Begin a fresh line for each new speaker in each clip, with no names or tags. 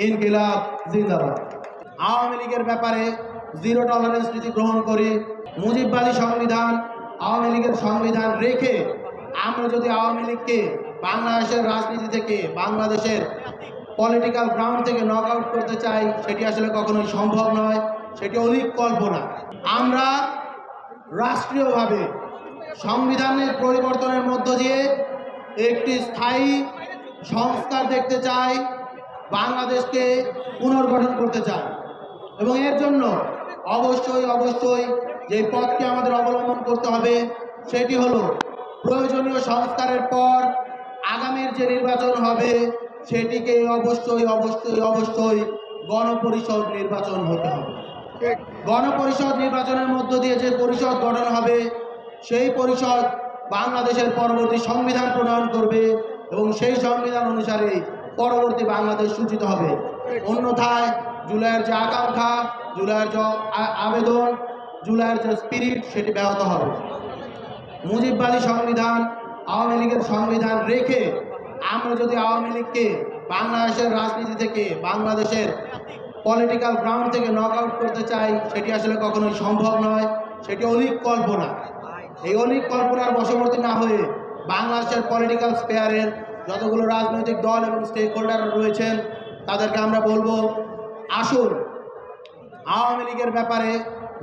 ইনকিলাব জিন্দাবাদ। আওয়ামী লীগের ব্যাপারে জিরো টলারেন্স নীতি গ্রহণ করি। মুজিববাদী সংবিধান, আওয়ামী লীগের সংবিধান রেখে আমরা যদি আওয়ামী লীগকে বাংলাদেশের রাজনীতি থেকে, বাংলাদেশের পলিটিক্যাল গ্রাউন্ড থেকে নক আউট করতে চাই, সেটি আসলে কখনোই সম্ভব নয়, সেটি অলিক কল্পনা। আমরা রাষ্ট্রীয়ভাবে সংবিধানের পরিবর্তনের মধ্য দিয়ে একটি স্থায়ী সংস্কার দেখতে চাই, বাংলাদেশকে পুনর্গঠন করতে চাই এবং এর জন্য অবশ্যই যে পথকে আমাদের অবলম্বন করতে হবে সেটি হলো প্রয়োজনীয় সংস্কারের পর আগামীর যে নির্বাচন হবে সেটিকে অবশ্যই গণপরিষদ নির্বাচন হতে হবে। গণপরিষদ নির্বাচনের মধ্য দিয়ে যে পরিষদ গঠন হবে সেই পরিষদ বাংলাদেশের পরবর্তী সংবিধান প্রণয়ন করবে এবং সেই সংবিধান অনুসারে পরবর্তী বাংলাদেশ সূচিত হবে। অন্যথায় জুলাইয়ের যে আকাঙ্ক্ষা, জুলাইয়ের যে আবেদন, জুলাইয়ের যে স্পিরিট, সেটি ব্যাহত হবে। মুজিববাদী সংবিধান, আওয়ামী লীগের সংবিধান রেখে আমরা যদি আওয়ামী লীগকে বাংলাদেশের রাজনীতি থেকে, বাংলাদেশের পলিটিক্যাল গ্রাউন্ড থেকে নক আউট করতে চাই, সেটি আসলে কখনোই সম্ভব নয়, সেটি অলিক কল্পনা। এই অলিক কল্পনার বশবর্তী না হয়ে বাংলাদেশের পলিটিক্যাল স্পেয়ারের যতগুলো রাজনৈতিক দল এবং স্টেক হোল্ডার রয়েছেন তাদেরকে আমরা বলবো, আসুন আওয়ামী লীগের ব্যাপারে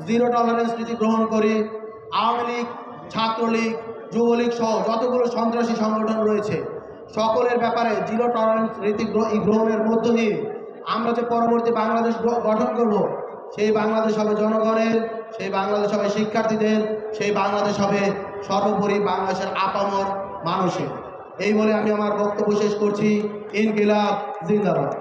জিরো টলারেন্স নীতি গ্রহণ করি। আওয়ামী লীগ, ছাত্রলীগ, যুবলীগ সহ যতগুলো সন্ত্রাসী সংগঠন রয়েছে সকলের ব্যাপারে জিরো টলারেন্স নীতি গ্রহণের মধ্য দিয়ে আমরা যে পরবর্তী বাংলাদেশ গঠন করব, সেই বাংলাদেশ হবে জনগণের, সেই বাংলাদেশ হবে শিক্ষার্থীদের, সেই বাংলাদেশ হবে সর্বোপরি বাংলাদেশের আপামর মানুষের। এই বলে আমি আমার বক্তব্য শেষ করছি। ইনকিলাব জিন্দাবাদ।